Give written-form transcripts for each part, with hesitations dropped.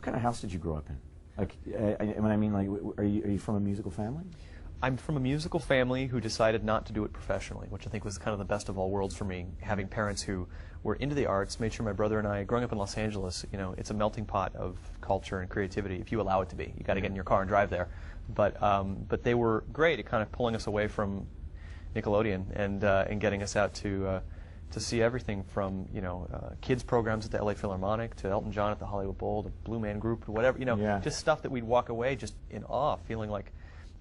kind of house did you grow up in? Like, when I mean, like, are you from a musical family? I'm from a musical family who decided not to do it professionally, which I think was kind of the best of all worlds for me, having parents who were into the arts, made sure my brother and I, growing up in Los Angeles, you know, it's a melting pot of culture and creativity, if you allow it to be. You got to get in your car and drive there. But they were great at kind of pulling us away from Nickelodeon and getting us out to see everything from, you know, kids programs at the LA Philharmonic to Elton John at the Hollywood Bowl, the Blue Man Group, whatever, you know, just stuff that we'd walk away just in awe, feeling like,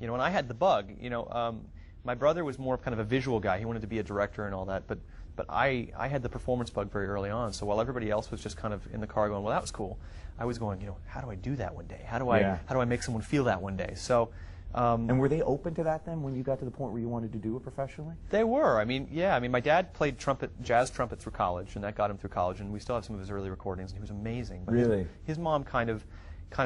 you know, and I had the bug, you know, my brother was more of kind of a visual guy. He wanted to be a director and all that, but I had the performance bug very early on. So while everybody else was just kind of in the car going, well, that was cool, I was going, you know, how do I do that one day? How do I make someone feel that one day? So. And were they open to that then when you got to the point where you wanted to do it professionally? They were. I mean, yeah. I mean, my dad played jazz trumpet through college, and that got him through college. And we still have some of his early recordings, and he was amazing. But really? His mom kind of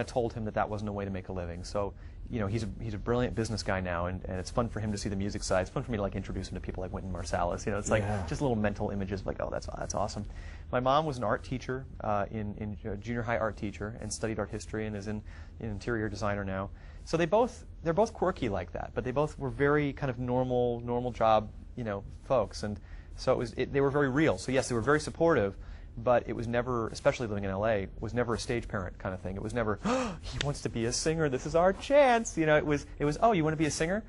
told him that that wasn't a way to make a living. So, you know, he's a brilliant business guy now, and it's fun for him to see the music side. It's fun for me to like introduce him to people like Wynton Marsalis. You know, it's like just little mental images of like, oh, that's awesome. My mom was an art teacher, in junior high art teacher, and studied art history, and is an interior designer now. So they're both quirky like that, but they both were very kind of normal job, you know, folks, and so they were very real. So yes, they were very supportive, but it was never, especially living in LA, was never a stage parent kind of thing. It was never, oh, he wants to be a singer, this is our chance. You know, it was, oh, you want to be a singer?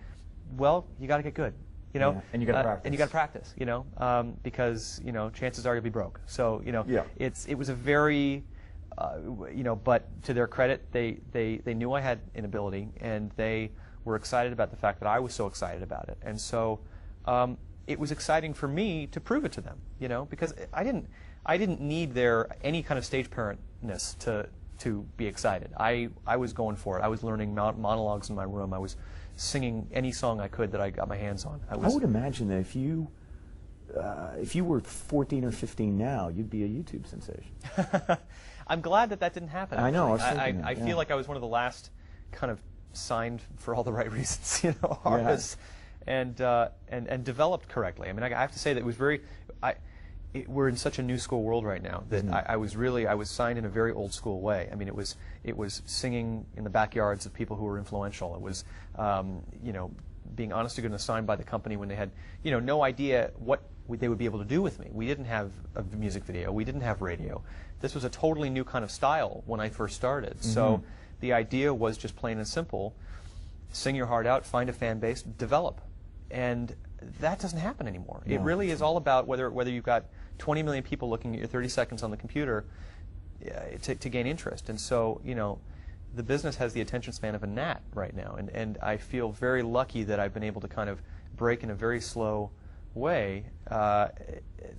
Well, you got to get good, you know, and you got to practice. And you got to practice, you know, because you know chances are you'll be broke. So you know, it was a very you know, but to their credit, they knew I had an ability, and they were excited about the fact that I was so excited about it. And so it was exciting for me to prove it to them, you know, because I didn't need any kind of stage parentness to be excited. I was going for it. I was learning monologues in my room. I was singing any song I could that I got my hands on. I would imagine that if you were 14 or 15 now, you'd be a YouTube sensation. I'm glad that didn't happen. Actually. I know. I feel like I was one of the last kind of signed for all the right reasons, you know, artists, and developed correctly. I mean, I have to say that it was very. We're in such a new school world right now that I was signed in a very old school way. I mean, it was singing in the backyards of people who were influential. It was you know, being honest to goodness signed by the company when they had, you know, no idea what they would be able to do with me. We didn't have a music video. We didn't have radio. This was a totally new kind of style when I first started. So the idea was just plain and simple, sing your heart out, find a fan base, develop. And that doesn't happen anymore. No, it really is all about whether you've got 20 million people looking at your 30 seconds on the computer to gain interest. And so, you know, the business has the attention span of a gnat right now. And I feel very lucky that I've been able to kind of break in a very slow way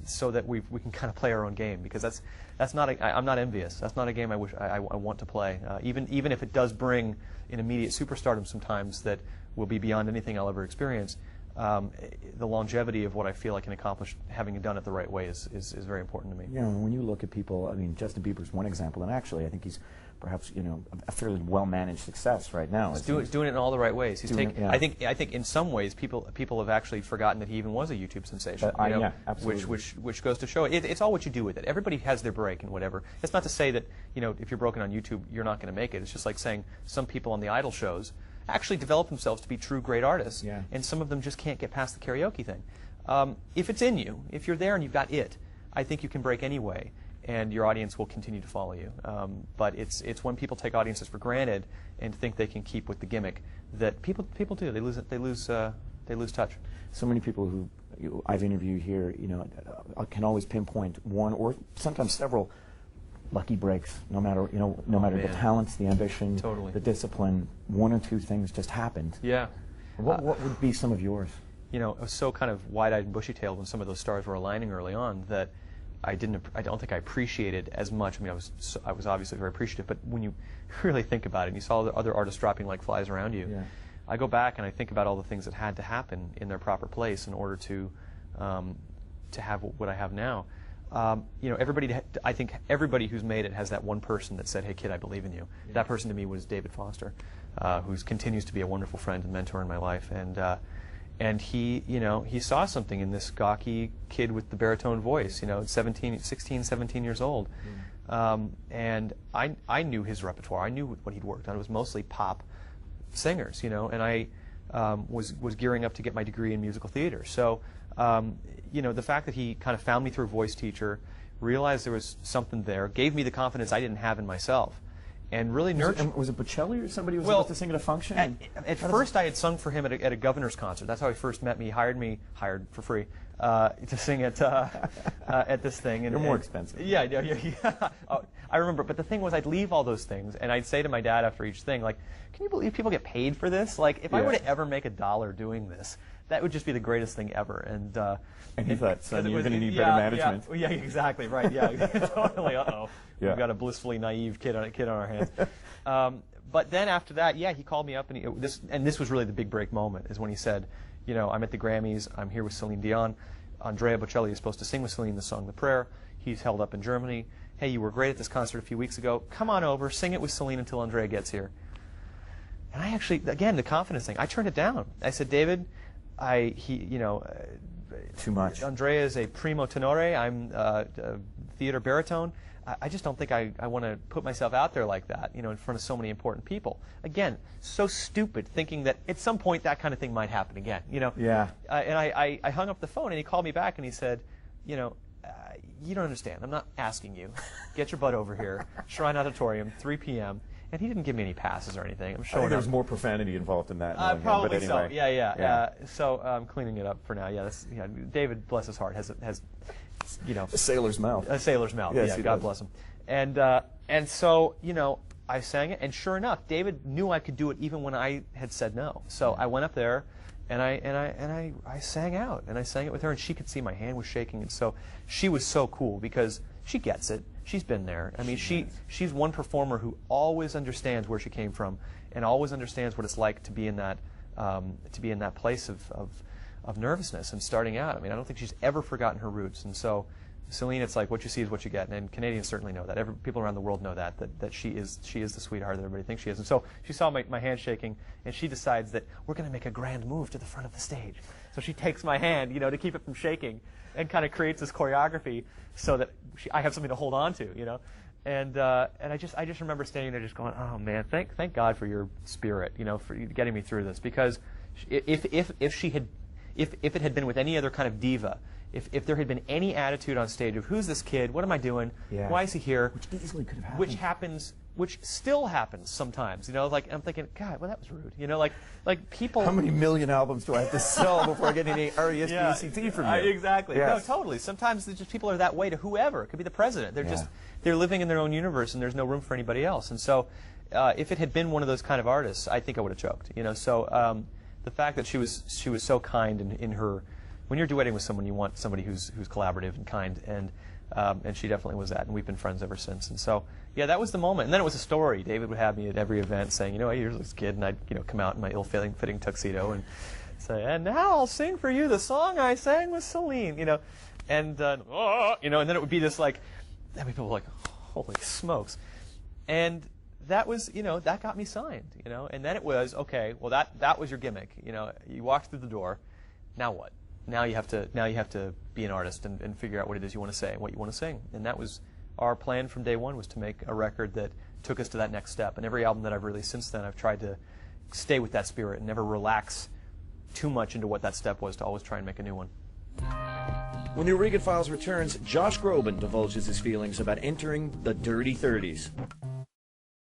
so that we can kind of play our own game, because that's not I'm not envious. That's not a game I want to play. Even if it does bring an immediate superstardom sometimes that will be beyond anything I'll ever experience. The longevity of what I feel I can accomplish having done it the right way is very important to me. You know, when you look at people, I mean, Justin Bieber's one example, and actually I think he's perhaps, you know, a fairly well-managed success right now. He's doing it in all the right ways. I think in some ways people have actually forgotten that he even was a YouTube sensation. You know, absolutely. Which goes to show it's all what you do with it. Everybody has their break and whatever. It's not to say that, you know, if you're broken on YouTube you're not going to make it. It's just like saying some people on the Idol shows actually develop themselves to be true great artists, and some of them just can't get past the karaoke thing. If it's in you, if you're there and you've got it, I think you can break anyway, and your audience will continue to follow you. But it's when people take audiences for granted and think they can keep with the gimmick that people do. They lose touch. So many people who I've interviewed here, you know, can always pinpoint one or sometimes several lucky breaks. No matter the talents, the ambition, the discipline, one or two things just happened. Yeah. What would be some of yours? You know, I was so kind of wide-eyed and bushy-tailed when some of those stars were aligning early on that I don't think I appreciated as much. I mean, I was obviously very appreciative, but when you really think about it, and you saw the other artists dropping like flies around you, I go back and I think about all the things that had to happen in their proper place in order to have what I have now. You know, I think everybody who's made it has that one person that said, "Hey, kid, I believe in you." Yeah. That person to me was David Foster, who continues to be a wonderful friend and mentor in my life. And he, you know, he saw something in this gawky kid with the baritone voice, you know, 16, 17 years old, And I knew his repertoire. I knew what he'd worked on. It was mostly pop singers, you know, and I was gearing up to get my degree in musical theater. So, you know, the fact that he kind of found me through a voice teacher, realized there was something there, gave me the confidence I didn't have in myself, and really nurtured. Was it Bocelli or somebody who was supposed to sing at a function? At first, I had sung for him at a governor's concert. That's how he first met me. Hired for free to sing at this thing. And, They're more expensive. Yeah. Oh, I remember. But the thing was, I'd leave all those things, and I'd say to my dad after each thing, like, "Can you believe people get paid for this? Like, if I were to ever make $1 doing this, that would just be the greatest thing ever." And he thought, son, you're going to need better management. Yeah, exactly, right, yeah. Totally, uh-oh. Yeah. We've got a blissfully naive kid on our hands. But then after that, yeah, he called me up, and this was really the big break moment, is when he said, you know, I'm at the Grammys, I'm here with Celine Dion. Andrea Bocelli is supposed to sing with Celine the song The Prayer. He's held up in Germany. Hey, you were great at this concert a few weeks ago. Come on over, sing it with Celine until Andrea gets here. And I actually, again, the confidence thing, I turned it down. I said, David, too much. Andrea is a primo tenore. I'm a theater baritone. I just don't think I want to put myself out there like that, you know, in front of so many important people. Again, so stupid, thinking that at some point that kind of thing might happen again, you know. Yeah. And I hung up the phone, and he called me back, and he said, you know, you don't understand. I'm not asking you. Get your butt over here. Shrine Auditorium, 3 p.m. And he didn't give me any passes or anything. I'm showing I think there's more profanity involved in that. Probably but anyway. so. Yeah. So I'm cleaning it up for now. Yeah, David, bless his heart, has you know, a sailor's mouth. A sailor's mouth. Yes, yeah, God bless him. And so, you know, I sang it, and sure enough, David knew I could do it even when I had said no. So I went up there, and I sang out, and I sang it with her, and she could see my hand was shaking, and so she was so cool because she gets it. She's been there. I mean, she's one performer who always understands where she came from, and always understands what it's like to be in that place of nervousness and starting out. I mean, I don't think she's ever forgotten her roots. And so, Celine, it's like what you see is what you get, and Canadians certainly know that. People around the world know that she is the sweetheart that everybody thinks she is. And so she saw my hand shaking, and she decides that we're going to make a grand move to the front of the stage. So she takes my hand, you know, to keep it from shaking, and kind of creates this choreography so that I have something to hold on to, you know. And I just remember standing there just going, oh man, thank God for your spirit, you know, for getting me through this. Because if it had been with any other kind of diva, if there had been any attitude on stage of who's this kid, what am I doing, why is he here, which easily could have happened, which still happens sometimes, you know, like I'm thinking, God, well that was rude, you know, like people. How many million albums do I have to sell before I get any R-E-S-P-E-C-T from you? Exactly. Yes. No, totally. Sometimes just people are that way to whoever. It could be the president. They're living in their own universe, and there's no room for anybody else. And so, if it had been one of those kind of artists, I think I would have choked, you know. So the fact that she was so kind in her. When you're duetting with someone, you want somebody who's collaborative and kind, and she definitely was that, and we've been friends ever since. And so, yeah, that was the moment. And then it was a story. David would have me at every event saying, you know, hey, here's this kid, and I'd, you know, come out in my ill-fitting tuxedo and say, and now I'll sing for you the song I sang with Celine, you know, and you know, and then it would be this like, I mean, people were like, holy smokes, and that was, you know, that got me signed, you know, and then it was okay. Well, that was your gimmick, you know. You walked through the door. Now what? Now you have to be an artist and figure out what it is you want to say and what you want to sing. And that was our plan from day one, was to make a record that took us to that next step. And every album that I've released since then, I've tried to stay with that spirit and never relax too much into what that step was, to always try and make a new one. When the Regan Files returns, Josh Groban divulges his feelings about entering the dirty 30s.